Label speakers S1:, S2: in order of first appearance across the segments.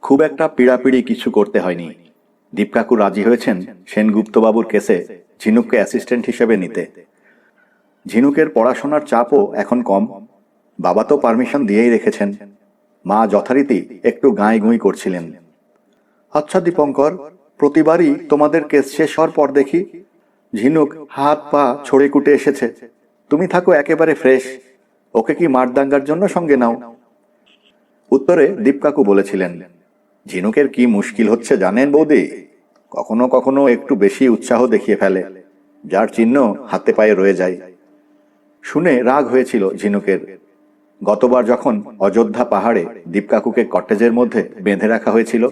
S1: খুব একটা পীড়াপিড়ি কিছু করতে হয়নি। দীপকাকু রাজি হয়েছেন সেনগুপ্তবাবুর কেসে ঝিনুককে অ্যাসিস্ট্যান্ট হিসেবে নিতে। ঝিনুকের পড়াশোনার চাপও এখন কম। বাবা তো পারমিশন দিয়েই রেখেছেন। মা যথারীতি একটু গাঁই গুঁই করছিলেন। আচ্ছা দীপঙ্কর, প্রতিবারই তোমাদের কেস শেষ হওয়ার পর দেখি ঝিনুক হাত পা ছড়ে কুটে এসেছে। তুমি থাকো একেবারে ফ্রেশ। ওকে কি মারদাঙ্গার জন্য সঙ্গে নাও? উত্তরে দীপকাকু বলেছিলেন, ঝিনুকের কি মুশকিল হচ্ছে জানেন বৌদি? কখনো কখনো একটু বেশি উৎসাহ দেখিয়ে ফেলে, যার চিহ্ন হাতে পায়ে রয়ে যায়। শুনে রাগ হয়েছিল ঝিনুকের। গতবার যখন অযোধ্যা পাহাড়ে দীপকাকুকে কটেজের মধ্যে বেঁধে রাখা হয়েছিল,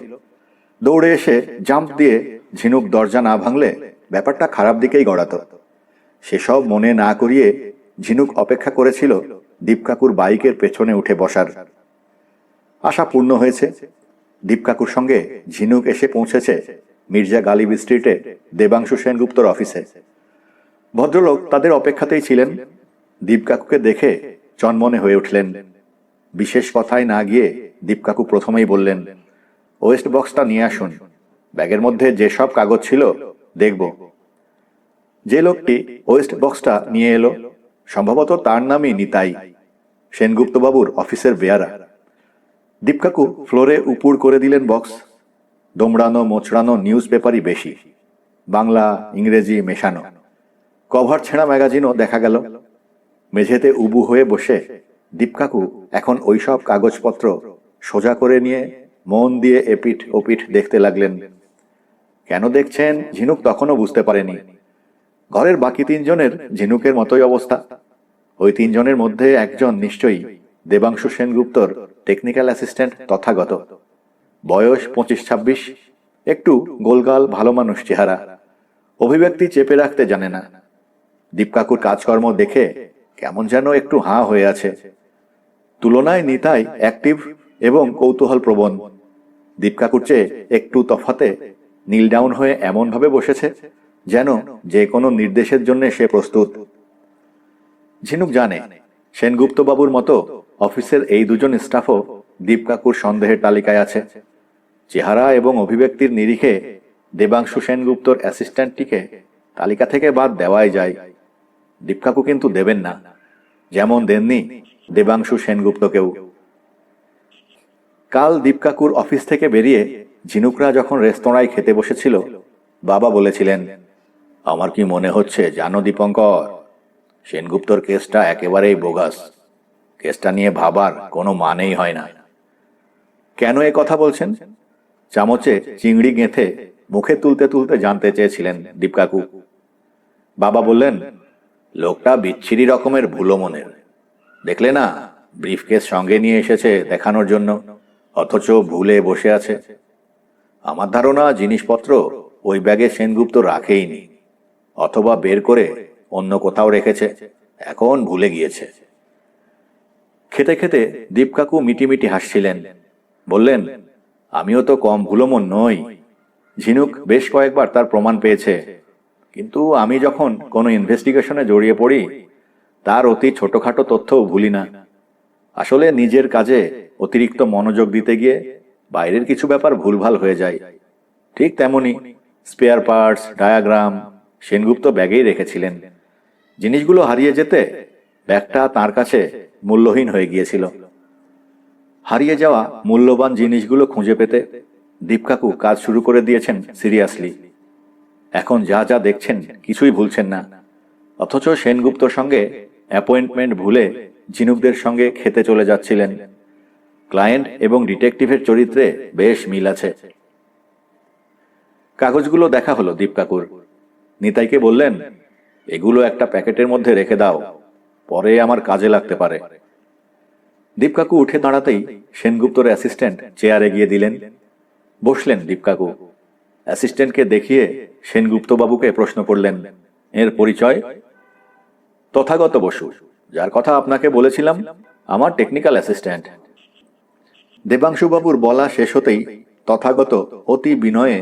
S1: দৌড়ে এসে জাম্প দিয়ে ঝিনুক দরজা না ভাঙলে ব্যাপারটা খারাপ দিকেই গড়াত। সেসব মনে না করিয়ে ঝিনুক অপেক্ষা করেছিল দীপকাকুর বাইকের পেছনে উঠে বসার। আশা পূর্ণ হয়েছে। দীপকাকুর সঙ্গে ঝিনুক এসে পৌঁছেছে মির্জা গালিব স্ট্রিটে দেবাংশু সেনগুপ্তর অফিসে। ভদ্রলোক তাদের অপেক্ষাতেই ছিলেন। দীপকাকুকে দেখে চনমনে হয়ে উঠলেন। বিশেষ কথায় না গিয়ে দীপকাকু প্রথমেই বললেন, ওয়েস্ট বক্সটা নিয়ে আসুন। ব্যাগের মধ্যে যেসব কাগজ ছিল দেখব। যে লোকটি ওয়েস্ট বক্সটা নিয়ে এলো সম্ভবত তার নামই নিতাই, সেনগুপ্তবাবুর অফিসের বেয়ারা। দীপকাকু ফ্লোরে উপুড় করে দিলেন বক্স। দোমড়ানো মোচড়ানো নিউজ পেপারই বেশি, বাংলা ইংরেজি মেশানো। কভার ছেঁড়া ম্যাগাজিনও দেখা গেল। মেঝেতে উবু হয়ে বসে দীপকাকু এখন ওইসব কাগজপত্র সোজা করে নিয়ে মন দিয়ে এপিঠ ওপিঠ দেখতে লাগলেন। কেন দেখছেন ঝিনুক তখনও বুঝতে পারেনি। ঘরের বাকি তিনজনের ঝিনুকের মতোই অবস্থা। ওই তিনজনের মধ্যে একজন নিশ্চয়ই দেবাংশু সেনগুপ্তর টেকনিক্যাল অ্যাসিস্ট্যান্ট তথাগত। বয়স 25-26, একটু গোলগাল ভালো মানুষ চেহারা, অভিব্যক্তি চেপে রাখতে জানে না। দীপকাকুর কাজকর্ম দেখে কেমন যেন একটু হাঁ হয়ে আছে। তুলনায় নিতাই অ্যাক্টিভ এবং কৌতূহল প্রবণ। দীপকাকুর চেয়ে একটু তফাতে নীল ডাউন হয়ে এমনভাবে বসেছে যেন যে কোনো নির্দেশের জন্য সে প্রস্তুত। ঝিনুক জানে সেনগুপ্তবাবুর মতো অফিসের এই দুজন স্টাফও দীপকাকুর সন্দেহের তালিকায় আছে। চেহারা এবং অভিব্যক্তির নিরিখে দেবাংশু সেনগুপ্তর অ্যাসিস্ট্যান্টটিকে তালিকা থেকে বাদ দেওয়াই যায়। দীপকাকু কিন্তু দেবেন না, যেমন দেননি দেবাংশু সেনগুপ্তকেও। কাল দীপকাকুর অফিস থেকে বেরিয়ে ঝিনুকরা যখন রেস্তোরাঁয় খেতে বসেছিল, বাবা বলেছিলেন, আমার কি মনে হচ্ছে জানো দীপঙ্কর, সেনগুপ্তর কেসটা একেবারেই বোগাস। কেসটা নিয়ে ভাবার কোনো মানেই হয় না। কেন এ কথা বলছেন? চামচে চিংড়ি গেঁথে মুখে তুলতে তুলতে জানতে চেয়েছিলেন দীপকাকু। বাবা বললেন, লোকটা বিচ্ছিরি রকমের ভুলো মনের। দেখলে না, ব্রিফকেস সঙ্গে নিয়ে এসেছে দেখানোর জন্য, অথচ ভুলে বসে আছে। আমার ধারণা জিনিসপত্র ওই ব্যাগে সেনগুপ্ত রাখেইনি, অথবা বের করে অন্য কোথাও রেখেছে, এখন ভুলে গিয়েছে। খেতে খেতে দীপকাকু মিটিমিটি হাসছিলেন। বললেন, আমিও তো কম ভুলোমন নই। ঝিনুক বেশ কয়েকবার তার প্রমাণ পেয়েছে, কিন্তু আমি যখন কোনো ইনভেস্টিগেশনে জড়িয়ে পড়ি তার অতি ছোটখাটো তথ্যও ভুলি না। আসলে নিজের কাজে অতিরিক্ত মনোযোগ দিতে গিয়ে বাইরের কিছু ব্যাপার ভুলভাল হয়ে যায়। ঠিক তেমনি স্পেয়ার পার্টস, ডায়াগ্রাম সেনগুপ্ত ব্যাগেই রেখেছিলেন। জিনিসগুলো হারিয়ে যেতে ব্যাগটা তার কাছে মূল্যহীন হয়ে গিয়েছিল। হারিয়ে যাওয়া মূল্যবান জিনিসগুলো খুঁজে পেতে দীপকাকু কাজ শুরু করে দিয়েছেন সিরিয়াসলি। এখন যা যা দেখছেন কিছুই ভুলছেন না। অথচ সেনগুপ্তর সঙ্গে অ্যাপয়েন্টমেন্ট ভুলে ঝিনুকদের সঙ্গে খেতে চলে যাচ্ছিলেন। ক্লায়েন্ট এবং ডিটেকটিভের চরিত্রে বেশ মিল আছে। কাগজগুলো দেখা হলো দীপকাকুর। নিতাইকে বললেন, এগুলো একটা প্যাকেটের মধ্যে রেখে দাও, পরে আমার কাজে লাগতে পারে। দীপকাকু উঠে দাঁড়াতেই সেনগুপ্তর অ্যাসিস্ট্যান্ট চেয়ারে গিয়ে দিলেন। বসলেন দীপকাকু। অ্যাসিস্ট্যান্টকে দেখিয়ে সেনগুপ্তবাবুকে প্রশ্ন করলেন, এর পরিচয়? তথাগত বসু, যার কথা আপনাকে বলেছিলাম, আমার টেকনিক্যাল অ্যাসিস্ট্যান্ট। দেবাংশুবাবুর বলা শেষ হতেই তথাগত অতি বিনয়ে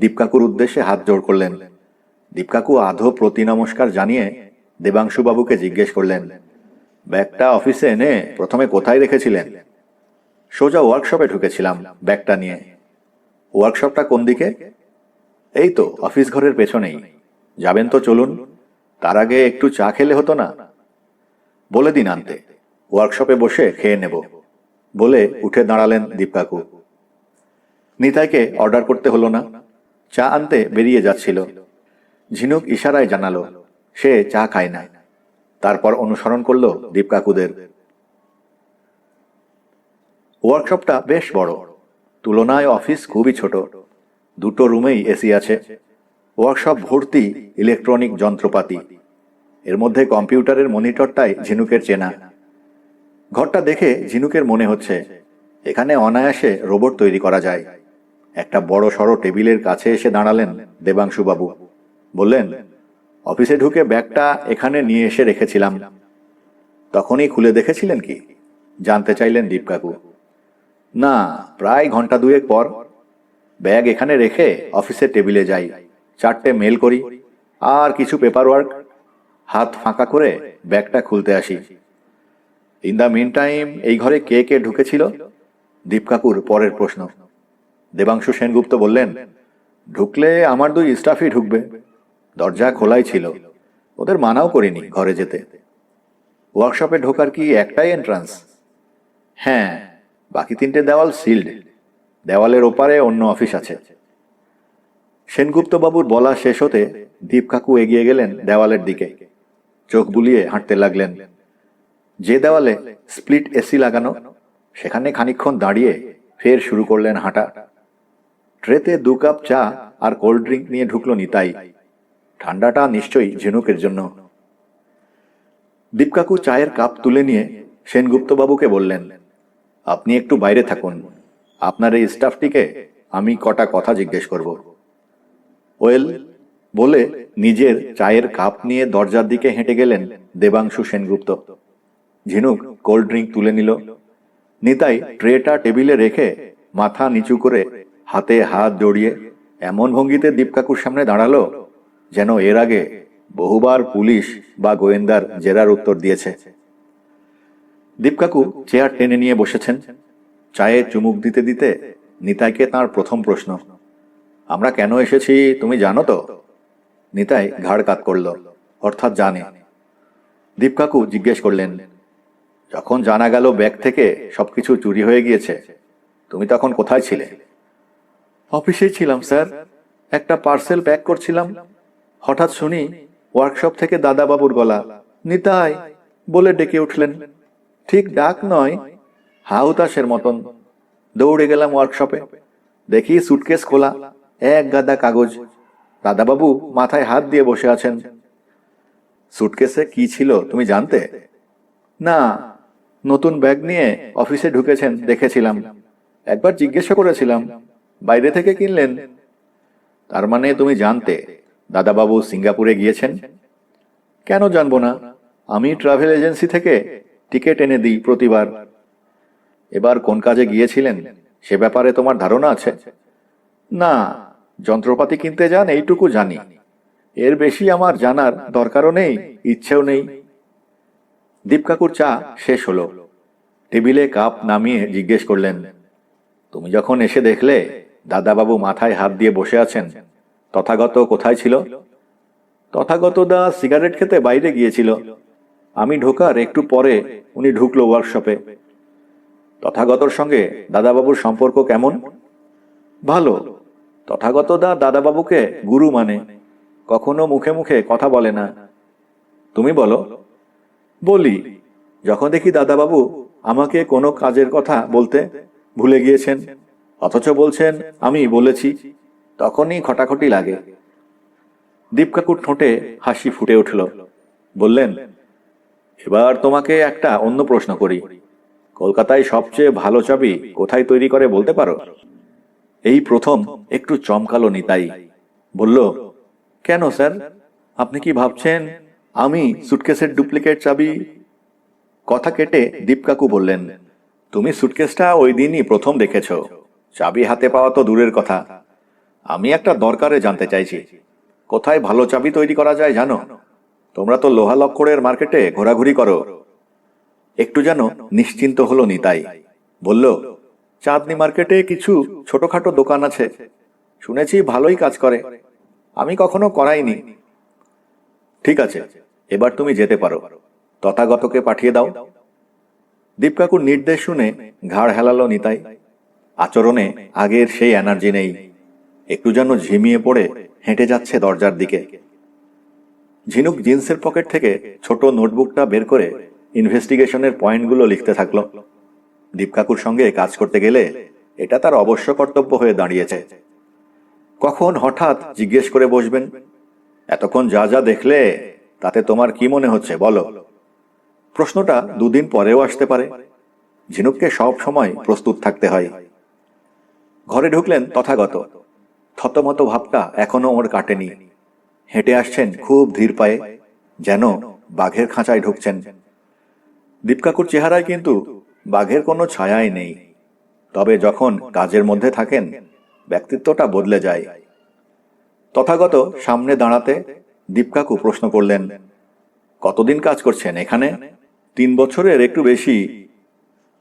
S1: দীপকাকুর উদ্দেশ্যে হাত জোড় করলেন। দীপকাকু আধো প্রতি নমস্কার জানিয়ে দেবাংশুবাবুকে জিজ্ঞেস করলেন, ব্যাগটা অফিসে এনে প্রথমে কোথায় রেখেছিলেন? সোজা ওয়ার্কশপে ঢুকেছিলাম ব্যাগটা নিয়ে। ওয়ার্কশপটা কোন দিকে? এই তো অফিস ঘরের পেছনেই। যাবেন তো চলুন, তার আগে একটু চা খেলে হতো না? বলে দিন আনতে, ওয়ার্কশপে বসে খেয়ে নেব, বলে উঠে দাঁড়ালেন দীপ কাকু। নিতাইকে অর্ডার করতে হলো না, চা আনতে বেরিয়ে যাচ্ছিল। ঝিনুক ইশারায় জানালো সে চা খায় না। তারপর অনুসরণ করলো দীপ কাকুদের। ওয়ার্কশপটা বেশ বড়, তুলনায় অফিস খুবই ছোট। দুটো রুমেই এসি আছে। ওয়ার্কশপ ভর্তি ইলেকট্রনিক যন্ত্রপাতি। এর মধ্যে কম্পিউটারের মনিটরটাই ঝিনুকের চেনা। ঘরটা দেখে ঝিনুকের মনে হচ্ছে এখানে অনায়াসে রোবট তৈরি করা যায়। একটা বড় সড়ো টেবিলের কাছে এসে দাঁড়ালেন দেবাংশুবাবু। বললেন, অফিসে ঢুকে ব্যাগটা এখানে নিয়ে এসে রেখেছিলাম। তখনই খুলে দেখেছিলেন কি? জানতে চাইলেন দীপ কাকু। না, প্রায় ঘন্টা দুয়েক পর। ব্যাগ এখানে রেখে অফিসের টেবিলে যাই, 4টে মেল করি, আর কিছু পেপার ওয়ার্ক। হাত ফাঁকা করে ব্যাগটা খুলতে আসি। ইন দ্য মিন টাইম এই ঘরে কে কে ঢুকেছিল? দীপ কাকুর পরের প্রশ্ন। দেবাংশু সেনগুপ্ত বললেন, ঢুকলে আমার 2 স্টাফই ঢুকবে। দরজা খোলাই ছিল, ওদের মানাও করিনি ঘরে যেতে। ওয়ার্কশপে ঢোকার কি একটাই এন্ট্রান্স? হ্যাঁ, বাকি 3টে দেওয়াল সিল্ড। দেওয়ালের ওপারে অন্য অফিস আছে। সেনগুপ্ত বাবুর বলা শেষ হতে দীপ কাকু এগিয়ে গেলেন দেওয়ালের দিকে। চোখ বুলিয়ে হাঁটতে লাগলেন। যে দেওয়ালে স্প্লিট এসি লাগানো, সেখানে খানিকক্ষণ দাঁড়িয়ে ফের শুরু করলেন হাঁটা। ট্রেতে 2 কাপ চা আর কোল্ড ড্রিঙ্ক নিয়ে ঢুকলো নিতাই। ঠান্ডাটা নিশ্চয়ই ঝিনুকের জন্য। দীপ কাকু চায়ের কাপ তুলে নিয়ে সেনগুপ্ত বাবুকে বললেন, আপনি একটু বাইরে থাকুন, আপনার এই স্টাফটিকে আমি কটা কথা জিজ্ঞেস করব। ওয়েল, বলে নিজের চায়ের কাপ নিয়ে দরজার দিকে হেঁটে গেলেন দেবাংশু সেনগুপ্ত। ঝিনুক কোল্ড ড্রিঙ্ক তুলে নিল। নিতাই ট্রেটা টেবিলে রেখে মাথা নিচু করে হাতে হাত জড়িয়ে এমন ভঙ্গিতে দীপ কাকুর সামনে দাঁড়ালো যেন এর আগে বহুবার পুলিশ বা গোয়েন্দার জেরার উত্তর দিয়েছে। দীপ কাকু চেয়ার টেনে নিয়ে বসেছেন। চায়ে চুমুক দিতে দিতে নিতাইকে তার প্রথম প্রশ্ন, আমরা কেন এসেছি তুমি জানো তো? নিতাই ঘাড় কাত করল, অর্থাৎ জানে। দীপ কাকু জিজ্ঞেস করলেন, যখন জানা গেল ব্যাগ থেকে সবকিছু চুরি হয়ে গিয়েছে, তুমি তখন কোথায় ছিলে? অফিসেই ছিলাম স্যার, একটা পার্সেল প্যাক করছিলাম। হঠাৎ শুনি ওয়ার্কশপ থেকে দাদাবাবুর গলা, নিতাই বলে ডেকে উঠলেন। ঠিক ডাক নয়, হাউতাসের মতন। দৌড়ে গেলাম ওয়ার্কশপে, দেখি সুটকেস খোলা, এক গাদা কাগজ। দাদাবাবু মাথায় হাত দিয়ে বসে আছেন। সুটকেসে কি ছিল তুমি জানতে? না, নতুন ব্যাগ নিয়ে অফিসে ঢুকেছেন দেখেছিলাম, একবার জিজ্ঞাসা করেছিলাম, বাইরে থেকে কিনলেন। তার মানে তুমি জানতে দাদাবাবু সিঙ্গাপুরে গিয়েছেন? কেন জানবো না, আমি ট্রাভেল এজেন্সি থেকে টিকিট এনে দিই প্রতিবার। এবার কোন কাজে গিয়েছিলেন সে ব্যাপারে তোমার ধারণা আছে? না, যন্ত্রপাতি কিনতে যান এইটুকু জানি, এর বেশি আমার জানার দরকারও নেই, ইচ্ছেও নেই। দীপ কাকুর চা শেষ হলো। টেবিলে কাপ নামিয়ে জিজ্ঞেস করলেন, তুমি যখন এসে দেখলে দাদাবাবু মাথায় হাত দিয়ে বসে আছেন, তথাগত কোথায় ছিল? তথাগত দা সিগারেট খেতে বাইরে গিয়েছিল। আমি ঢোকার একটু পরে উনি ঢুকলো ওয়ার্কশপে। তথাগতর সঙ্গে দাদাবাবুর সম্পর্ক কেমন? ভালো। তথাগত দা দাদাবাবুকে গুরু মানে, কখনো মুখে মুখে কথা বলে না। তুমি বলো। বলি, যখন দেখি দাদাবাবু আমাকে কোনো কাজের কথা বলতে ভুলে গিয়েছেন, অথচ বলছেন আমি বলেছি, তখনই খটাখটি লাগে। দীপ কাকুর ঠোঁটে হাসি ফুটে উঠল। বললেন, এবার তোমাকে একটা অন্য প্রশ্ন করি। কলকাতায় সবচেয়ে ভালো চাবি কোথায় তৈরি করে বলতে পারো? এই প্রথম একটু চমকালো নিতাই। বলল, কেন স্যার, আপনি কি ভাবছেন আমি সুটকেসের ডুপ্লিকেট চাবি? কথা কেটে দীপ কাকু বললেন, তুমি সুটকেসটা ওই দিনই প্রথম দেখেছ, চাবি হাতে পাওয়া তো দূরের কথা। আমি একটা দরকারে জানতে চাইছি, কোথায় ভালো চাবি তৈরি করা যায় জানো? তোমরা তো লোহা লক্করের মার্কেটে ঘোরাঘুরি করো। একটু যেন নিশ্চিন্ত হলো নিতাই। বলল, চাঁদনি মার্কেটে কিছু ছোটখাটো দোকান আছে, শুনেছি ভালোই কাজ করে। আমি কখনো করাইনি। ঠিক আছে, এবার তুমি যেতে পারো। তথাগতকে পাঠিয়ে দাও। দীপকাকুর নির্দেশ শুনে ঘাড় হেলালো নিতাই। আচরণে আগের সেই এনার্জি নেই, একটু যেন ঝিমিয়ে পড়ে হেঁটে যাচ্ছে দরজার দিকে। ঝিনুক জিন্সের পকেট থেকে ছোট নোটবুকটা বের করে ইনভেস্টিগেশনের পয়েন্টগুলো লিখতে থাকলো। দীপকাকুর সঙ্গে কাজ করতে গেলে এটা তার অবশ্য কর্তব্য হয়ে দাঁড়িয়েছে। কখন হঠাৎ জিজ্ঞেস করে বসবেন, এতক্ষণ যা যা দেখলে তাতে তোমার কি মনে হচ্ছে বলো? প্রশ্নটা দুদিন পরেও আসতে পারে। ঝিনুককে সব সময় প্রস্তুত থাকতে হয়। ঘরে ঢুকলেন তথাগত। থতমত ভাবটা এখনো ওর কাটেনি। হেঁটে আসছেন খুব ধীর পায়ে, যেন বাঘের খাঁচায় ঢুকছেন। দীপকাকুর চেহারায় কিন্তু বাঘের কোনো ছায়াই নেই, তবে যখন কাজের মধ্যে থাকেন ব্যক্তিত্বটা বদলে যায়। তথাগত সামনে দাঁড়াতে দীপকাকু প্রশ্ন করলেন, কতদিন কাজ করছেন এখানে? 3 বছরের একটু বেশি।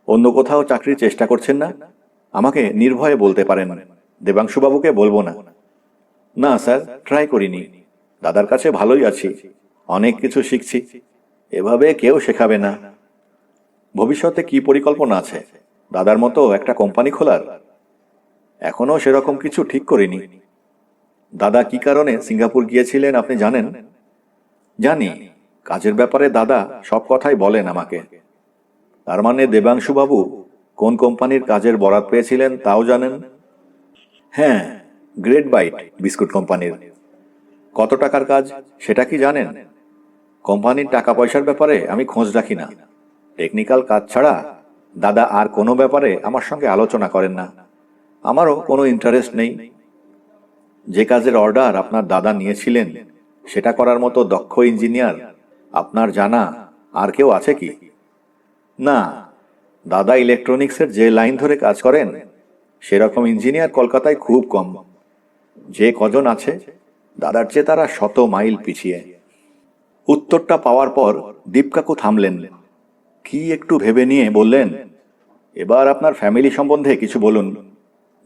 S1: অন্য কোথাও চাকরির চেষ্টা করছেন না? আমাকে নির্ভয়ে বলতে পারেন, দেবাংশুবাবুকে বলবো না। না স্যার, ট্রাই করিনি। দাদার কাছে ভালোই আছি, অনেক কিছু শিখছি। এভাবে কেউ শেখাবে না। ভবিষ্যতে কি পরিকল্পনা আছে? দাদার মতো একটা কোম্পানি খোলার? এখনো সেরকম কিছু ঠিক করিনি। দাদা কি কারণে সিঙ্গাপুর গিয়েছিলেন আপনি জানেন? জানি, কাজের ব্যাপারে দাদা সব কথাই বলেন আমাকে। তার মানে দেবাংশুবাবু কোন কোম্পানির কাজের বরাত পেয়েছিলেন তাও জানেন? হ্যাঁ, গ্রেট বাইট বিস্কুট কোম্পানির। কত টাকার কাজ সেটা কি জানেন? কোম্পানির টাকা পয়সার ব্যাপারে আমি খোঁজ রাখি না। টেকনিক্যাল কাজ ছাড়া দাদা আর কোনো ব্যাপারে আমার সঙ্গে আলোচনা করেন না। আমারও কোনো ইন্টারেস্ট নেই। যে কাজের অর্ডার আপনার দাদা নিয়েছিলেন সেটা করার মতো দক্ষ ইঞ্জিনিয়ার আপনার জানা আর কেউ আছে কি? না, দাদা ইলেকট্রনিক্সের যে লাইন ধরে কাজ করেন সেরকম ইঞ্জিনিয়ার কলকাতায় খুব কম। যে কজন আছে দাদার চেয়ে তারা 100 মাইল পিছিয়ে। উত্তরটা পাওয়ার পর দীপকাকু থামলেন। কি একটু ভেবে নিয়ে বললেন, এবার আপনার ফ্যামিলি সম্বন্ধে কিছু বলুন।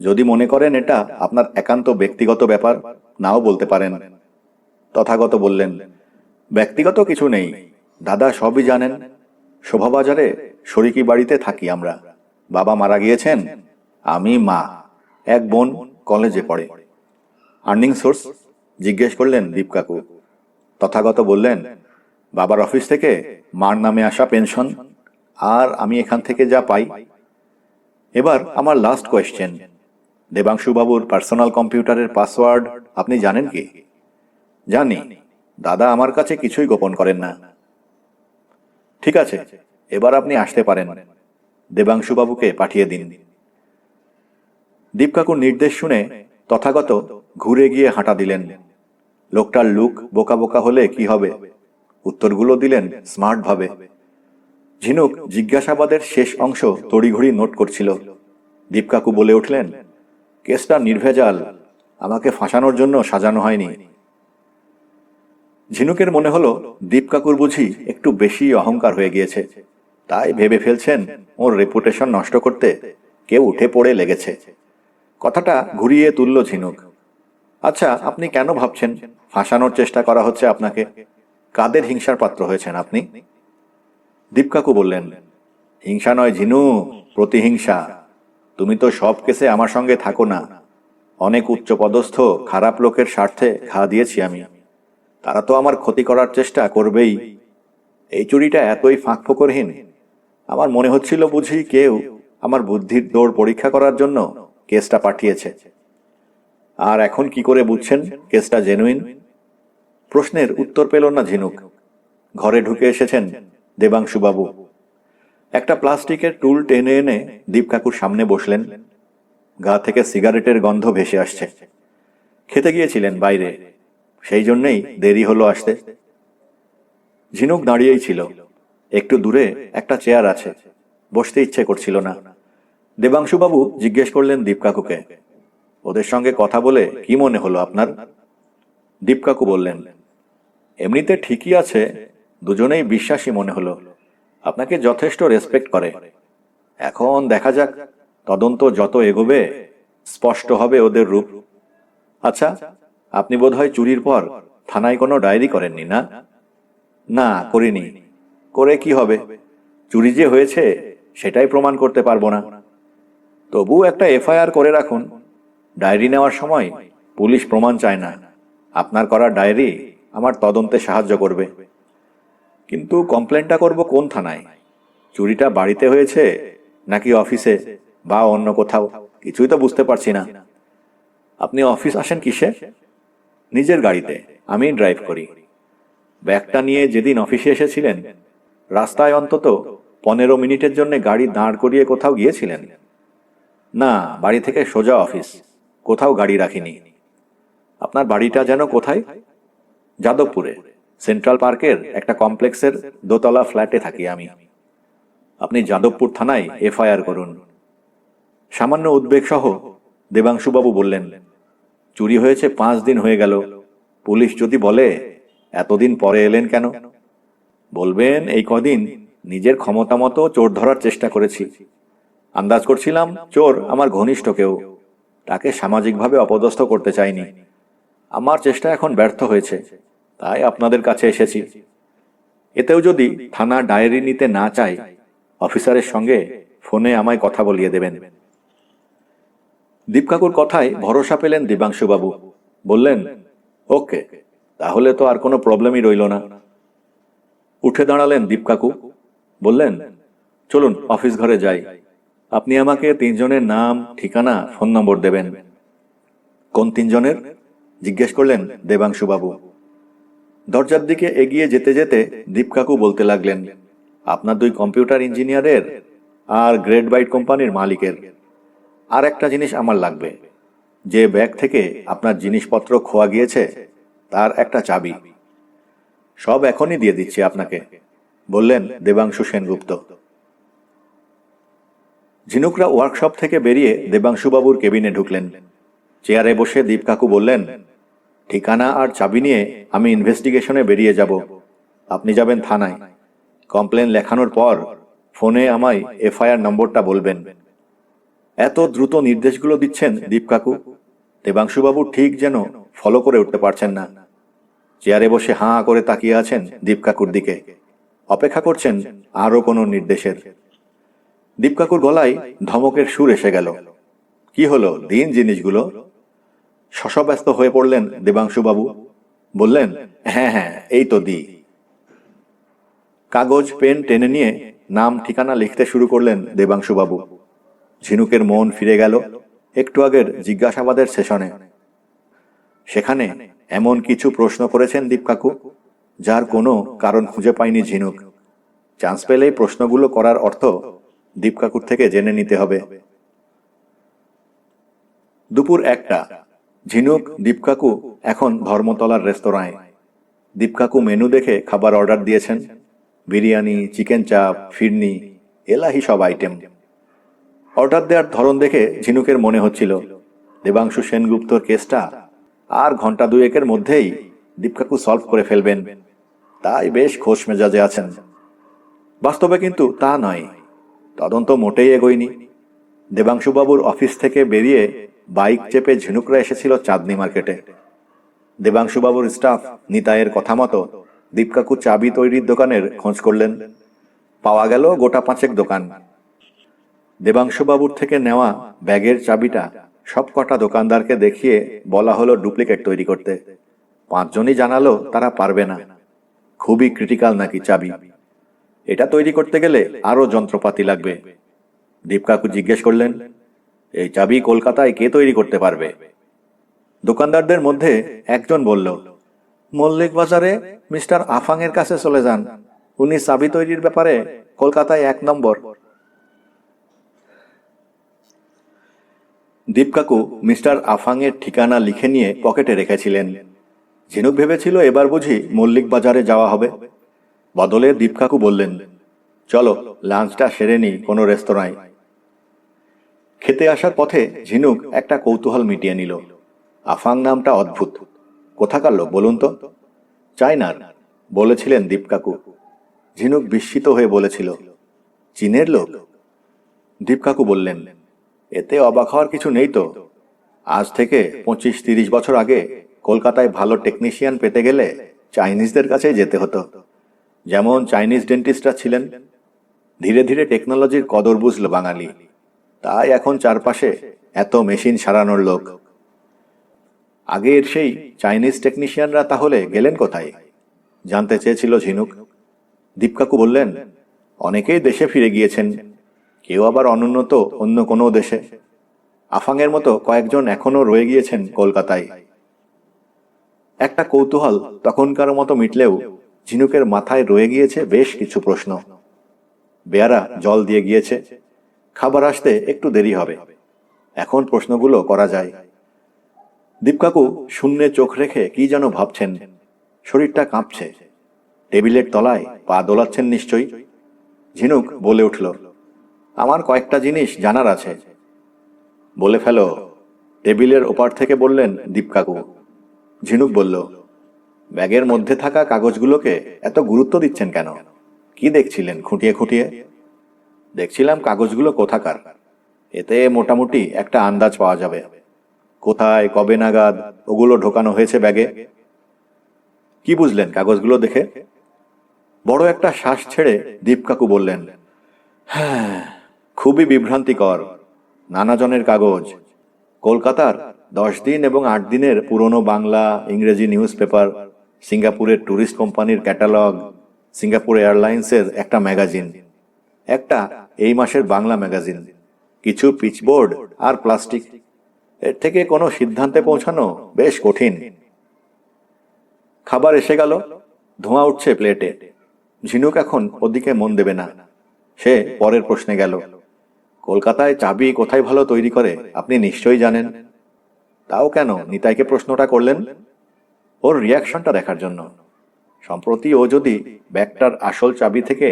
S1: যদি মনে করেন এটা আপনার একান্ত ব্যক্তিগত ব্যাপার, নাও বলতে পারেন। তথাগত বললেন, ব্যক্তিগত কিছু নেই, দাদা সবই জানেন। শোভাবাজারে শরিকি বাড়িতে থাকি আমরা। বাবা মারা গিয়েছেন, আমি, মা, এক বোন কলেজে পড়ে। আর্নিং সোর্স জিজ্ঞেস করলেন দীপকাকু। তথাগত বললেন, বাবার অফিস থেকে মার নামে আসা পেনশন, আর আমি এখান থেকে যা পাই। এবার আমার লাস্ট কোয়েশ্চেন, দেবাংশুবাবুর পার্সোনাল কম্পিউটারের পাসওয়ার্ড আপনি জানেন কি? জানি, দাদা আমার কাছে কিছুই গোপন করেন না। ঠিক আছে, এবার আপনি আসতে পারেন। দেবাংশুবাবুকে পাঠিয়ে দিন। দীপকাকুর নির্দেশ শুনে তথাগত ঘুরে গিয়ে হাঁটা দিলেন। লোকটার লুক বোকা বোকা হলে কি হবে, উত্তরগুলো দিলেন স্মার্ট ভাবে। ঝিনুক জিজ্ঞাসাবাদের শেষ অংশ তড়িঘড়ি নোট করছিল। দীপকাকু বলে উঠলেন, কেসটা নির্ভেজাল, আমাকে ফাঁসানোর জন্য সাজানো হয়নি। ঝিনুকের মনে হলো দীপকাকুর বুঝি একটু বেশি অহংকার হয়ে গিয়েছে, তাই ভেবে ফেলছেন ওর রেপুটেশন নষ্ট করতে কেউ উঠে পড়ে লেগেছে। কথাটা ঘুরিয়ে তুলল ঝিনুক। আচ্ছা, আপনি কেন ভাবছেন ফাঁসানোর চেষ্টা করা হচ্ছে আপনাকে? কাদের হিংসার পাত্র হয়েছেন আপনি? দীপকাকু বললেন, হিংসা নয় ঝিনু, প্রতিহিংসা। তুমি তো সব কেসে আমার সঙ্গে থাকো না। অনেক উচ্চপদস্থ খারাপ লোকের স্বার্থে ঘা দিয়েছি আমি, তারা তো আমার ক্ষতি করার চেষ্টা করবেই। এই চুরিটা এতই ফাঁক ফোকরহীন, আমার মনে হচ্ছিল বুঝি কেউ আমার বুদ্ধির দৌড় পরীক্ষা করার জন্য কেসটা পাঠিয়েছে। আর এখন কি করে বুঝছেন কেসটা জেনুইন? প্রশ্নের উত্তর পেল না ঝিনুক। ঘরে ঢুকে এসেছেন দেবাংশুবাবু। একটা প্লাস্টিকের টুল টেনে এনে দীপকাকুর সামনে বসলেন। গা থেকে সিগারেটের গন্ধ ভেসে আসছে। খেতে গিয়েছিলেন বাইরে, সেই জন্যেই দেরি হলো আসতে। ঝিনুক দাঁড়িয়েই ছিল। একটু দূরে একটা চেয়ার আছে, বসতে ইচ্ছে করছিল না। দেবাংশুবাবু জিজ্ঞেস করলেন দীপকাকুকে, ওদের সঙ্গে কথা বলে কি মনে হলো আপনার? দীপকাকু বললেন, এমনিতে ঠিকই আছে, দুজনেই বিশ্বাসী মনে হলো, আপনাকে যথেষ্ট রেসপেক্ট করে। এখন দেখা যাক তদন্ত যত এগোবে স্পষ্ট হবে ওদের রূপ। আচ্ছা, আপনি বোধহয় চুরির পর থানায় কোনো ডায়েরি করেননি, না? না, করিনি। করে কি হবে? চুরি যে হয়েছে সেটাই প্রমাণ করতে পারবো না। তবু একটা এফআইআর করে রাখুন। ডায়েরি নেওয়ার সময় পুলিশ প্রমাণ চায় না। আপনার করা ডায়েরি আমার তদন্তে সাহায্য করবে। কিন্তু কমপ্লেনটা করব কোন থানায়? চুরিটা বাড়িতে হয়েছে নাকি অফিসে বা অন্য কোথাও, কিছুই তো বুঝতে পারছি না। আপনি অফিস আসেন কিসে? নিজের গাড়িতে, আমি ড্রাইভ করি। ব্যাগটা নিয়ে যেদিন অফিসে এসেছিলেন, রাস্তায় অন্তত 15 মিনিটের জন্য গাড়ি দাঁড় করিয়ে কোথাও গিয়েছিলেন? না, বাড়ি থেকে সোজা অফিস, কোথাও গাড়ি রাখিনি। আপনার বাড়িটা যেন কোথায়? যাদবপুরে, সেন্ট্রাল পার্কের একটা কমপ্লেক্সের দোতলা ফ্ল্যাটে থাকি আমি। আপনি যাদবপুর থানায় এফআইআর করুন। সামান্য উদ্বেগ সহ দেবাংশুবাবু বললেন, চুরি হয়েছে 5 দিন হয়ে গেল। পুলিশ যদি বলে এতদিন পরে এলেন কেন? বলবেন এই কদিন নিজের ক্ষমতা মতো চোর ধরার চেষ্টা করেছি। আন্দাজ করছিলাম চোর আমার ঘনিষ্ঠ কেউ, তাকে সামাজিকভাবে অপদস্থ করতে চাইনি। আমার চেষ্টা এখন ব্যর্থ হয়েছে, তাই আপনাদের কাছে এসেছি। এতেও যদি থানা ডায়েরি নিতে না চায়, অফিসারের সঙ্গে ফোনে আমায় কথা বলিয়ে দেবেন। দীপকাকুর কথায় ভরসা পেলেন দেবাংশুবাবু। বললেন, ওকে, তাহলে তো আর কোনো প্রবলেমই রইল না। উঠে দাঁড়ালেন দীপকাকু। বললেন, চলুন অফিস ঘরে যাই। আপনি আমাকে 3 জনের নাম, ঠিকানা, ফোন নম্বর দেবেন। কোন 3 জনের? জিজ্ঞেস করলেন দেবাংশুবাবু। দরজার দিকে এগিয়ে যেতে যেতে দীপকাকু বলতে লাগলেন, আপনার 2 কম্পিউটার ইঞ্জিনিয়ারের আর গ্রেড বাইট কোম্পানির মালিকের। আর একটা জিনিস আমার লাগবে, যে ব্যাগ থেকে আপনার জিনিসপত্র খোয়া গিয়েছে তার একটা চাবি। সব এখনই দিয়ে দিচ্ছি আপনাকে, বললেন দেবাংশু সেনগুপ্ত। ঝিনুকরা ওয়ার্কশপ থেকে বেরিয়ে দেবাংশুবাবুর কেবিনে ঢুকলেন। চেয়ারে বসে দীপকাকু বললেন, ঠিকানা আর চাবি নিয়ে আমি ইনভেস্টিগেশনে বেরিয়ে যাব। আপনি যাবেন থানায়। কমপ্লেন লেখানোর পর ফোনে আমায় এফআইআর নম্বরটা বলবেন। এত দ্রুত নির্দেশগুলো দিচ্ছেন দীপকাকু, দেবাংশুবাবু ঠিক যেন ফলো করে উঠতে পারছেন না। চেয়ারে বসে হাঁ করে তাকিয়ে আছেন দীপকাকুর দিকে, অপেক্ষা করছেন আরো কোনো নির্দেশের। দীপকাকুর গলায় ধমকের সুর এসে গেল। কি হলো, দিন জিনিসগুলো। শশব্যস্ত হয়ে পড়লেন দেবাংশুবাবু। বললেন, হ্যাঁ হ্যাঁ, এই তো দি। কাগজ পেন টেনে নিয়ে নাম ঠিকানা লিখতে শুরু করলেন দেবাংশুবাবু। ঝিনুকের মন ফিরে গেল একটু আগের জিজ্ঞাসাবাদের সেশনে। সেখানে এমন কিছু প্রশ্ন করেছেন দীপকাকু যার কোনো কারণ খুঁজে পায়নি ঝিনুক। চান্স পেলেই প্রশ্নগুলো করার অর্থ দীপকাকুর থেকে জেনে নিতে হবে। দুপুর 1টা। ঝিনুক, দীপকাকু এখন ধর্মতলার রেস্তোরাঁয়। দীপকাকু মেনু দেখে খাবার অর্ডার দিয়েছেন। বিরিয়ানি, চিকেন চাপ, ফিরনি, এলাহি সব আইটেম। অর্ডার দেওয়ার ধরন দেখে ঝিনুকের মনে হচ্ছিল দেবাংশু সেনগুপ্তর কেসটা আর ঘন্টা 2-1-এর মধ্যেই দীপকাকু সলভ করে ফেলবেন। তাই বেশ খোশ মেজাজে আছেন। বাস্তবে কিন্তু তা নয়। তদন্ত মোটেই এগোয়নি। দেবাংশুবাবুর অফিস থেকে বেরিয়ে বাইক চেপে ঝিনুকরা এসেছিল চাঁদনি মার্কেটে। দেবাংশুবাবুর স্টাফ নিতাইয়ের কথা মতো দীপকাকু চাবি তৈরির দোকানের খোঁজ করলেন। পাওয়া গেল গোটা 5 দোকান। দেবাংশুবাবুর থেকে নেওয়া ব্যাগের চাবিটা সব কটা দোকানদারকে দেখিয়ে বলা হলো ডুপ্লিকেট তৈরি করতে। 5 জনই জানালো তারা পারবে না, খুবই ক্রিটিক্যাল নাকি চাবি। এটা তৈরি করতে গেলে আরো যন্ত্রপাতি লাগবে। দীপকাকু জিজ্ঞেস করলেন, এই চাবি কলকাতায় কে তৈরি করতে পারবে? দোকানদারদের মধ্যে একজন বলল, মল্লিক বাজারে মিস্টার আফাং এর কাছে চলে যান, উনি চাবি তৈরির ব্যাপারে কলকাতায় 1 নম্বর। দীপকাকু মিস্টার আফাং এর ঠিকানা লিখে নিয়ে পকেটে রেখেছিলেন। ঝিনুক ভেবেছিল এবার বুঝি মল্লিক বাজারে যাওয়া হবে। বদলে দীপকাকু বললেন, চলো লাঞ্চটা সেরে নি কোনো রেস্তোরাঁয়। খেতে আসার পথে ঝিনুক একটা কৌতূহল মিটিয়ে নিল। আফাং নামটা অদ্ভুত, কোথাকার লোক বলুন তো? চায়নার, বলেছিলেন দীপকাকু। ঝিনুক বিস্মিত হয়ে বলেছিল, চীনের লোক? দীপকাকু বললেন, এতে অবাক হওয়ার কিছু নেই তো। আজ থেকে 25-30 বছর আগে কলকাতায় ভালো টেকনিশিয়ান পেতে গেলে চাইনিজদের কাছেই যেতে হতো। যেমন চাইনিজ ডেন্টিস্টরা ছিলেন। ধীরে ধীরে টেকনোলজির কদর বুঝল বাঙালি, তাই এখন চারপাশে এত মেশিন সারানোর লোক। আগের সেই চাইনিজ টেকনিশিয়ানরা তাহলে গেলেন কোথায়, জানতে চেয়েছিল ঝিনুক। দীপকাকু বললেন, অনেকেই দেশে ফিরে গিয়েছেন, কেউ আবার অনুন্নত অন্য কোনো দেশে। আফাংয়ের মতো কয়েকজন এখনো রয়ে গিয়েছেন কলকাতায়। একটা কৌতূহল তখনকার মতো মিটলেও ঝিনুকের মাথায় রয়ে গিয়েছে বেশ কিছু প্রশ্ন। বেয়ারা জল দিয়ে গিয়েছে, খাবার আসতে একটু দেরি হবে, এখন প্রশ্নগুলো করা যায়। দীপকাকু শূন্যে চোখ রেখে কি যেন ভাবছেন, শরীরটা কাঁপছে। টেবিলের তলায় পা দোলাচ্ছেন নিশ্চয়ই। ঝিনুক বলে উঠল, আমার কয়েকটা জিনিস জানার আছে। বলে ফেলো, টেবিলের ওপার থেকে বললেন দীপকাকু। ঝিনুক বলল, ব্যাগের মধ্যে থাকা কাগজগুলোকে এত গুরুত্ব দিচ্ছেন কেন? কি দেখছিলেন খুঁটিয়ে খুঁটিয়ে? দেখছিলাম কাগজগুলো কোথাকার, এতে মোটামুটি একটা আন্দাজ পাওয়া যাবে কোথায় কবে নাগাদ ওগুলো ঢোকানো হয়েছে ব্যাগে। কি বুঝলেন কাগজগুলো দেখে? বড় একটা শ্বাস ছেড়ে দীপকাকু বললেন, হ্যাঁ, খুবই বিভ্রান্তিকর। নানা জনের কাগজ, কলকাতার 10 দিন এবং 8 দিনের পুরনো বাংলা ইংরেজি নিউজ পেপার, সিঙ্গাপুরের ট্যুরিস্ট কোম্পানির ক্যাটালগ, সিঙ্গাপুর এয়ারলাইন্সের একটা ম্যাগাজিন, একটা এই মাসের বাংলা ম্যাগাজিন, কিছু পিচবোর্ড আর প্লাস্টিক। এর থেকে কোনো সিদ্ধান্তে পৌঁছানো বেশ কঠিন। খাবার এসে গেল, ধোঁয়া উঠছে প্লেটে। ঝিনুক এখন ওদিকে মন দেবে না। সে পরের প্রশ্নে গেল, কলকাতায় চাবি কোথায় ভালো তৈরি করে আপনি নিশ্চয়ই জানেন। তাও কেন নিতাইকে প্রশ্নটা করলেন? ওর রিয়াকশনটা দেখার জন্য। সম্প্রতি ও যদি ব্যাগটার আসল চাবি থেকে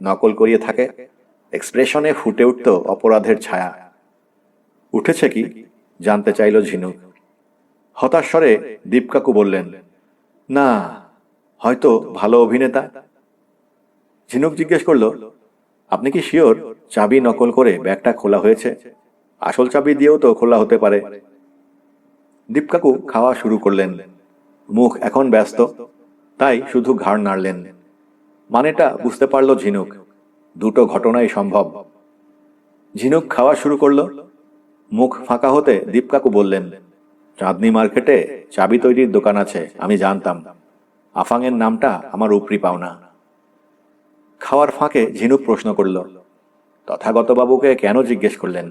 S1: নকল করিয়ে থাকে, এক্সপ্রেশনে ফুটে উঠত অপরাধের ছায়া। উঠেছে কি জানতে চাইল ঝিনুক। হতাশ স্বরে দীপকাকু বললেন, না, হয়তো ভালো অভিনেতা। ঝিনুক জিজ্ঞেস করল, আপনি কি শিওর চাবি নকল করে ব্যাগটা খোলা হয়েছে? আসল চাবি দিয়েও তো খোলা হতে পারে। দীপকাকু খাওয়া শুরু করলেন। মুখ এখন ব্যস্ত, তাই শুধু ঘাড় নাড়লেন। মানেটা বুঝতে পারল ঝিনুক, দুটো ঘটনাই সম্ভব। ঝিনুক খাওয়া শুরু করল। মুখ ফাঁকা হতে দীপকাকু বললেন, চাঁদনি মার্কেটে চাবি তৈরির দোকান আছে, আমি জানতাম। আফাংয়ের নামটা আমার উপরি পাওনা। খাওয়ার ফাঁকে ঝিনুক প্রশ্ন করল, তথাগত বাবুকে কেন জিজ্ঞেস করলেন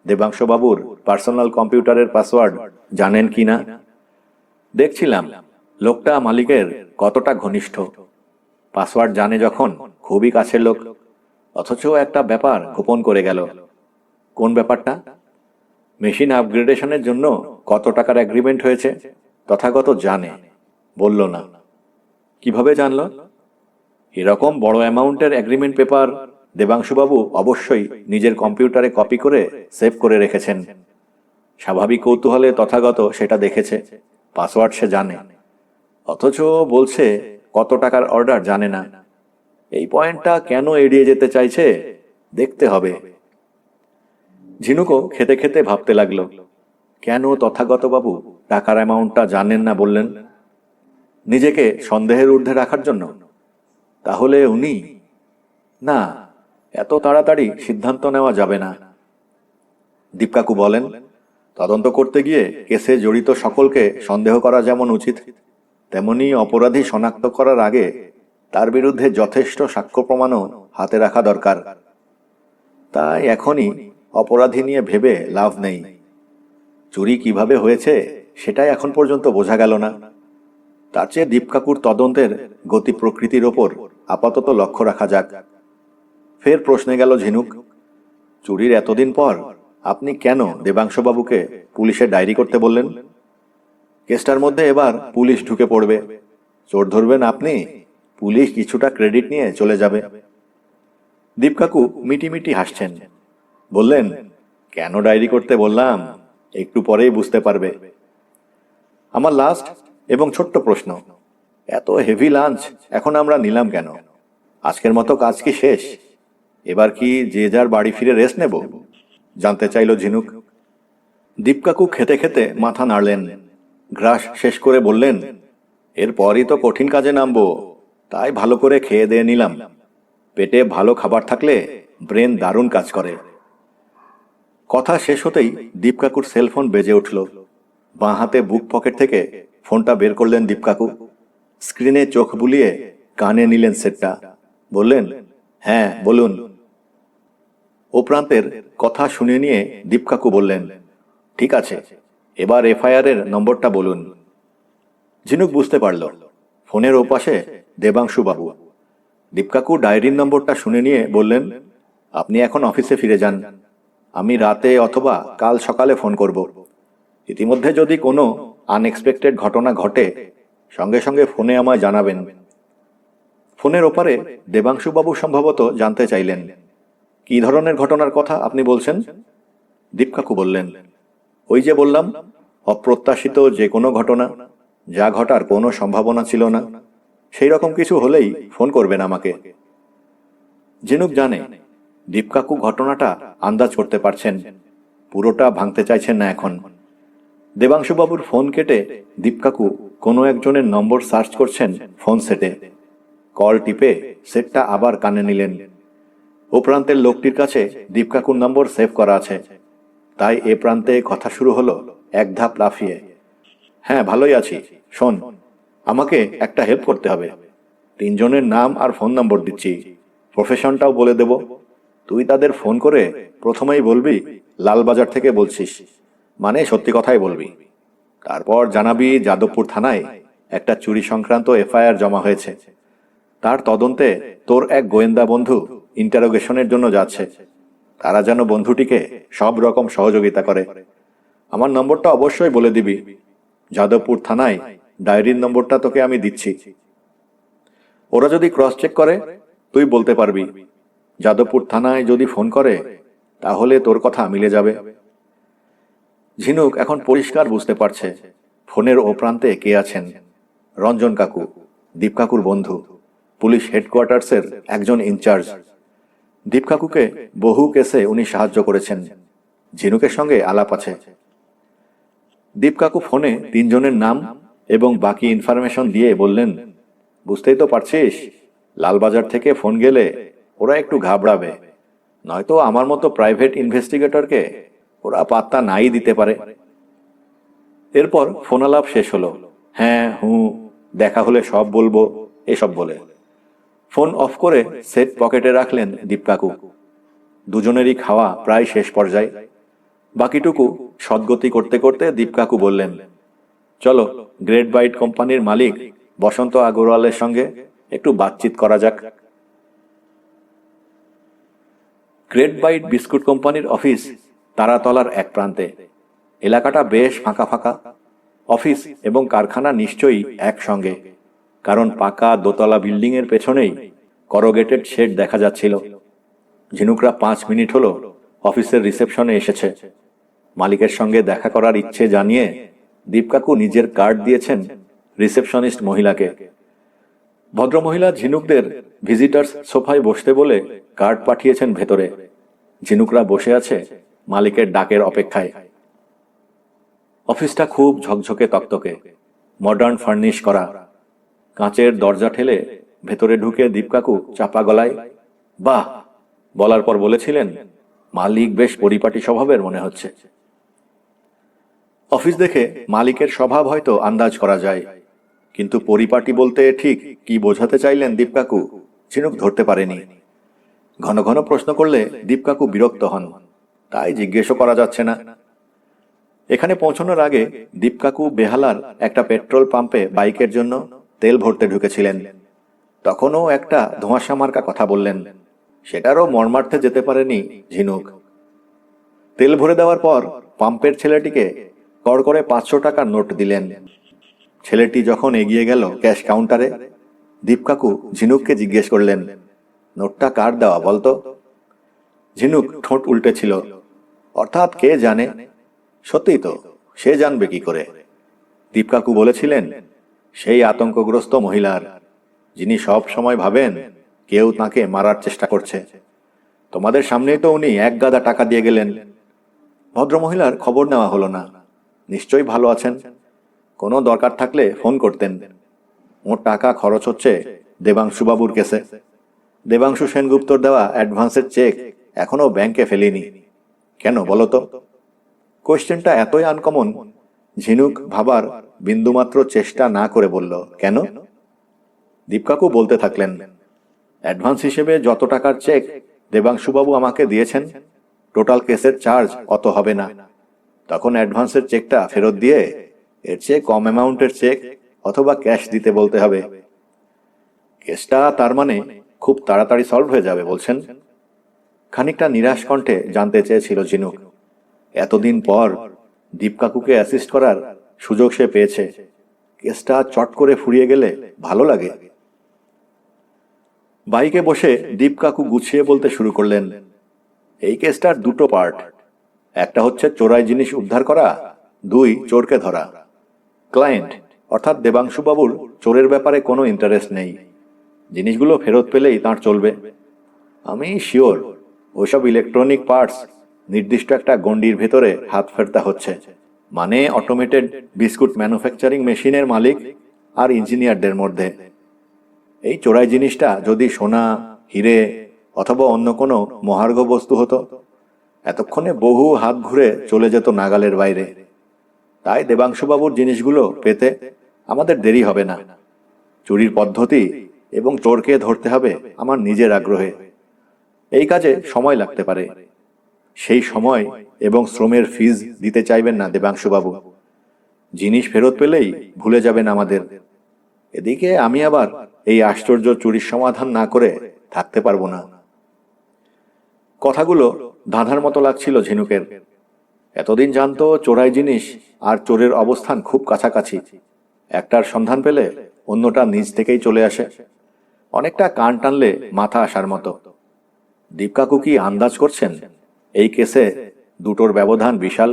S1: দেবাংশু বাবুর পার্সোনাল কম্পিউটারের পাসওয়ার্ড জানেন কি না? দেখছিলাম লোকটা মালিকের কতটা ঘনিষ্ঠ। পাসওয়ার্ড জানে যখন, খুবই কাছের লোক। অথচ একটা ব্যাপার গোপন করে গেল। কোন ব্যাপারটা? মেশিন আপগ্রেডেশনের জন্য কত টাকার এগ্রিমেন্ট হয়েছে তথাগত জানে, বলল না। কিভাবে জানল? এরকম বড় অ্যামাউন্টের এগ্রিমেন্ট পেপার দেবাংশুবাবু অবশ্যই নিজের কম্পিউটারে কপি করে সেভ করে রেখেছেন। স্বাভাবিক কৌতূহলে তথাগত সেটা দেখেছে, পাসওয়ার্ড সে জানে। অথচ বলছে কত টাকার অর্ডার জানে না। এই পয়েন্টটা কেন এড়িয়ে যেতে চাইছে দেখতে হবে। ঝিনুকও খেতে খেতে ভাবতে লাগলো, কেন তথাগত বাবু টাকার অ্যামাউন্টটা জানেন না বললেন? নিজেকে সন্দেহের ঊর্ধ্বে রাখার জন্য? তাহলে উনি? না, এত তাড়াতাড়ি সিদ্ধান্ত নেওয়া যাবে না। দীপকাকু বলেন, তদন্ত করতে গিয়ে কেসে জড়িত সকলকে সন্দেহ করা যেমন উচিত, তেমনি অপরাধী শনাক্ত করার আগে তার বিরুদ্ধে যথেষ্ট সাক্ষ্য প্রমাণও হাতে রাখা দরকার। তাই এখনই অপরাধী নিয়ে ভেবে লাভ নেই। চুরি কিভাবে হয়েছে সেটাই এখন পর্যন্ত বোঝা গেল না। তার চেয়ে দীপকাকুর তদন্তের গতি প্রকৃতির ওপর আপাতত লক্ষ্য রাখা যাক। ফের প্রশ্নে গেল ঝিনুক, চুরির এতদিন পর আপনি কেন দেবাংশুবাবুকে পুলিশে ডায়েরি করতে বললেন? কেসটার মধ্যে এবার পুলিশ ঢুকে পড়বে, চোর ধরবেন আপনি, পুলিশ কিছুটা ক্রেডিট নিয়ে চলে যাবে। দীপকাকু মিটিমিটি হাসছেন। বললেন, কেন ডায়েরি করতে বললাম একটু পরেই বুঝতে পারবে। আমার লাস্ট এবং ছোট্ট প্রশ্ন, এত হেভি লাঞ্চ এখন আমরা নিলাম কেন? আজকের মতো কাজ কি শেষ? এবার কি যে যার বাড়ি ফিরে রেস্ট নেব? জানতে চাইল ঝিনুক। দীপকাকু খেতে খেতে মাথা নাড়লেন। গ্রাস শেষ করে বললেন, এরপরই তো কঠিন কাজে নামবো, তাই ভালো করে খেয়ে দিয়ে নিলাম। পেটে ভালো খাবার থাকলে ব্রেন দারুণ কাজ করে। কথা শেষ হতেই দীপকাকুর সেলফোন বেজে উঠল। বাঁ হাতে বুক পকেট থেকে ফোনটা বের করলেন দীপকাকু। স্ক্রিনে চোখ বুলিয়ে কানে নিলেন সেটটা। বললেন, হ্যাঁ বলুন। ও প্রান্তের কথা শুনে নিয়ে দীপকাকু বললেন, ঠিক আছে, এবার এফআইআর এর নম্বরটা বলুন। ঝিনুক বুঝতে পারল ফোনের ওপাশে দেবাংশু বাবু। দীপকাকু ডায়েরির নম্বরটা শুনে নিয়ে বললেন, আপনি এখন অফিসে ফিরে যান, আমি রাতে অথবা কাল সকালে ফোন করব। ইতিমধ্যে যদি কোনো আনএক্সপেক্টেড ঘটনা ঘটে সঙ্গে সঙ্গে ফোনে আমায় জানাবেন। ফোনের ওপারে দেবাংশুবাবু সম্ভবত জানতে চাইলেন, কি ধরনের ঘটনার কথা আপনি বলছেন? দীপকাকু বললেন, ওই যে বললাম, অপ্রত্যাশিত যে কোনো ঘটনা, যা ঘটার কোনো সম্ভাবনা ছিল না, সেই রকম কিছু হলেই ফোন করবেন আমাকে। ঝিনুক জানে দীপকাকু ঘটনাটা আন্দাজ করতে পারছেন, পুরোটা ভাঙতে চাইছেন না এখন। দেবাংশুবাবুর ফোন কেটে দীপকাকু কোনো একজনের নম্বর সার্চ করছেন ফোন সেটে। কল টিপে সেটটা আবার কানে নিলেন। ও প্রান্তের লোকটির কাছে দীপকাকুর নম্বর সেভ করা আছে, তাই এ প্রান্তে কথা শুরু হলো এক ধাপ লাফিয়ে। হ্যাঁ ভালোই আছি, শোন, আমাকে একটা হেল্প করতে হবে। তিনজনের নাম আর ফোন নম্বর দিচ্ছি, প্রফেশনটাও বলে দেব। তুই তাদের ফোন করে প্রথমেই বলবি লালবাজার থেকে বলছিস, মানে সত্যি কথাই বলবি। তারপর জানাবি যাদবপুর থানায় একটা চুরি সংক্রান্ত এফআইআর জমা হয়েছে, তার তদন্তে তোর এক গোয়েন্দা বন্ধু ইন্টারোগেশনের জন্য যাচ্ছে। তারা যেন বন্ধুটিকে সব রকম সহযোগিতা করে। আমার নম্বরটা অবশ্যই বলে দিবি। যাদবপুর থানায় ডায়েরির নম্বরটা তোকে আমি দিচ্ছি। ওরা যদি ক্রস চেক করে তুই বলতে পারবি। যাদবপুর থানায় যদি ফোন করে তাহলে তোর কথা মিলে যাবে। ঝিনুক এখন পরিষ্কার বুঝতে পারছে ফোনের ও প্রান্তে কে আছেন। রঞ্জন কাকু, দীপকাকুর বন্ধু, পুলিশ হেডকোয়ার্টার্সের একজন ইনচার্জ। দীপকাকুকে বহু কেসে উনি সাহায্য করেছেন। ঝিনুকের সঙ্গে আলাপ আছে। দীপকাকু ফোনে তিনজনের নাম এবং বাকি ইনফরমেশন দিয়ে বললেন, বুঝতেই তো পারছিস, লালবাজার থেকে ফোন গেলে ওরা একটু ঘাবড়াবে, নয়তো আমার মতো প্রাইভেট ইনভেস্টিগেটরকে ওরা পাত্তা নাই দিতে পারে। এরপর ফোনালাপ শেষ হলো। হ্যাঁ হুঁ, দেখা হলে সব বলবো, এসব বলে ফোন অফ করে সেট পকেটে রাখলেন দীপকাকু। দুজনেরই খাওয়া প্রায় শেষ পর্যায়ে। বাকিটুকু সদ্গতি করতে করতে দীপকাকু বললেন, চলো গ্রেট বাইট কোম্পানির মালিক বসন্ত আগরওয়ালের সঙ্গে একটু বাতচিত করা যাক। গ্রেট বাইট বিস্কুট কোম্পানির অফিস তারাতলার এক প্রান্তে। এলাকাটা বেশ ফাঁকা ফাঁকা। অফিস এবং কারখানা নিশ্চয়ই একসঙ্গে, কারণ পাকা দোতলা বিল্ডিং এর পেছনেই করোগেটেড শেড দেখা যাচ্ছিল। ঝিনুকরা 5 মিনিট হলো অফিসের রিসেপশনে এসেছে। মালিকের সঙ্গে দেখা করার ইচ্ছে জানিয়ে দীপকাকু নিজের কার্ড দিয়েছেন রিসেপশনিস্ট মহিলাকে। ভদ্রমহিলা ঝিনুকদের ভিজিটার্স সোফায় বসতে বলে কার্ড পাঠিয়েছেন ভেতরে। ঝিনুকরা বসে আছে মালিকের ডাকের অপেক্ষায়। অফিসটা খুব ঝকঝকে তকতকে, মডার্ন ফার্নিশ করা। কাঁচের দরজা ঠেলে ভেতরে ঢুকে দীপকাকু চাপা গলায় বাহ বলার পর বলেছিলেন, মালিক বেশ পরিপাটি স্বভাবের মনে হচ্ছে। অফিস দেখে মালিকের স্বভাব হয়তো আন্দাজ করা যায়, কিন্তু পরিপাটি বলতে ঠিক কি বোঝাতে চাইলেন দীপকাকু ঝিনুক ধরতে পারেনি। ঘন ঘন প্রশ্ন করলে দীপকাকু বিরক্ত হন, তাই জিজ্ঞেসও করা যাচ্ছে না। এখানে পৌঁছানোর আগে দীপকাকু বেহালার একটা পেট্রোল পাম্পে বাইকের জন্য তেল ভরতে ঢুকেছিলেন। তখনও একটা ধোঁয়াশা মার্কা কথা বললেন, সেটারও মর্মার্থে যেতে পারেনি ঝিনুক। তেল ভরে দেওয়ার পর পাম্পের ছেলেটিকে কড় করে 500 টাকার নোট দিলেন। ছেলেটি যখন এগিয়ে গেল ক্যাশ কাউন্টারে, দীপকাকু ঝিনুককে জিজ্ঞেস করলেন, নোটটা কার দেওয়া বলতো? ঝিনুক ঠোঁট উল্টেছিল, অর্থাৎ কে জানে। সত্যিই তো, সে জানবে কি করে? দীপকাকু বলেছিলেন, সেই আতঙ্কগ্রস্ত মহিলার, যিনি সব সময় ভাবেন কেউ তাকে মারার চেষ্টা করছে। তোমাদের সামনেই তো উনি এক গাদা টাকা দিয়ে গেলেন, ভদ্রমহিলার খবর নেওয়া হলো না। নিশ্চয়ই ভালো আছেন। কোনো দরকার থাকলে ফোন করতেন। ওর টাকা খরচ হচ্ছে দেবাংশুবাবুর কেসে। দেবাংশু সেনগুপ্তর দেওয়া অ্যাডভান্সের চেক এখনো ব্যাংকে ফেলিনি। কেন বলো তো? কোয়েশ্চেনটা এতই আনকমন, ঝিনুক ভাবার বিন্দুমাত্র চেষ্টা না করে বলল, কেন? দীপকাকু বলতে থাকলেন, অ্যাডভান্স হিসেবে যত টাকার চেক দেবাংশুবাবু আমাকে দিয়েছেন, টোটাল কেসের চার্জ অত হবে না। তখন অ্যাডভান্সের চেকটা ফেরত দিয়ে এর চেয়ে কম অ্যামাউন্টের চেক অথবা ক্যাশ দিতে বলতে হবে। কেসটা তার মানে খুব তাড়াতাড়ি সলভ হয়ে যাবে বলছেন? খানিকটা নিরাশ কণ্ঠে জানতে চেয়েছিল ঝিনুক। এতদিন পর দীপকাকুকে অ্যাসিস্ট করার সুযোগ সে পেয়েছে। কেসটা চট করে ফুরিয়ে গেলে ভালো লাগে। বাইকে বসে দীপকাকু গুছিয়ে বলতে শুরু করলেন, এই কেসটার দুটো পার্ট। একটা হচ্ছে চোরাই জিনিস উদ্ধার করা, 2 চোরকে ধরা। ক্লায়েন্ট অর্থাৎ দেবাংশুবাবুর চোরের ব্যাপারে কোনো ইন্টারেস্ট নেই। জিনিসগুলো ফেরত পেলেই তাঁর চলবে। আমি শিওর ওইসব ইলেকট্রনিক পার্টস নির্দিষ্ট একটা গণ্ডির ভেতরে হাত ফেরতা হচ্ছে, মানে অটোমেটেড বিস্কুট ম্যানুফ্যাকচারিং মেশিনের মালিক আর ইঞ্জিনিয়ারদের মধ্যে। এই চোরাই জিনিসটা যদি সোনা, হিরে অথবা অন্য কোনো মহার্ঘ বস্তু হতো, এতক্ষণে বহু হাত ঘুরে চলে যেত নাগালের বাইরে। তাই দেবাংশুবাবুর জিনিসগুলো পেতে আমাদের দেরি হবে না। চুরির পদ্ধতি এবং চোরকে ধরতে হবে আমার নিজের আগ্রহে। এই কাজে সময় লাগতে পারে। সেই সময় এবং শ্রমের ফিজ দিতে চাইবেন না দেবাংশুবাবু। জিনিস ফেরত পেলেই ভুলে যাবেন আমাদের। এদিকে আমি আবার এই আশ্চর্য চুরির সমাধান না করে থাকতে পারবো না। কথাগুলো ধাঁধার মতো লাগছিল ঝিনুকের। এতদিন জানতো চোরাই জিনিস আর চোরের অবস্থান খুব কাছাকাছি। একটার সন্ধান পেলে অন্যটা নিজ থেকেই চলে আসে, অনেকটা কান টানলে মাথা আসার মতো। দীপকাকু কি আন্দাজ করছেন এই কেসে দুটোর ব্যবধান বিশাল?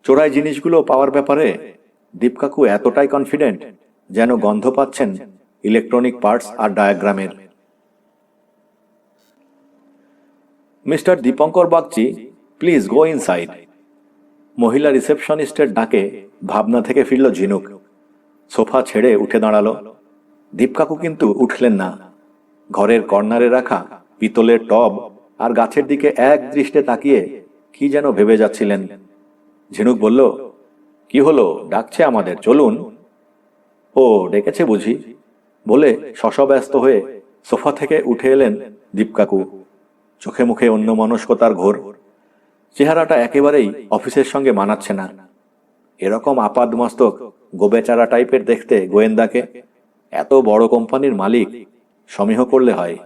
S1: চোরাই জিনিসগুলো পাওয়ার ব্যাপারে দীপকাকু এতটাই কনফিডেন্ট যেন গন্ধ পাচ্ছেন ইলেকট্রনিক পার্টস আর ডায়াগ্রামের। Mister Dipankar Bagchi, please go inside. মহিলা রিসেপশনিস্টের ডাকে ভাবনা থেকে ফিরল ঝিনুক। সোফা ছেড়ে উঠে দাঁড়ালো। দীপকাকু কিন্তু উঠলেন না। ঘরের কর্নারে রাখা পিতলের টব আর গাছের দিকে এক দৃষ্টে তাকিয়ে কি যেন ভেবে যাচ্ছিলেন। ঝিনুক বলল, কি হলো, ডাকছে আমাদের, চলুন। ও ডেকেছে বুঝি বলে শশব্যস্ত হয়ে সোফা থেকে উঠে এলেন দীপকাকু। চোখে মুখে অন্যমনস্কতার ঘোর। চেহারাটা একেবারেই অফিসের সঙ্গে মানাচ্ছে না। এরকম আপাদমস্তক গোবেচারা টাইপের দেখতে গোয়েন্দাকে এত বড় কোম্পানির মালিক সমীহ করলে হয়?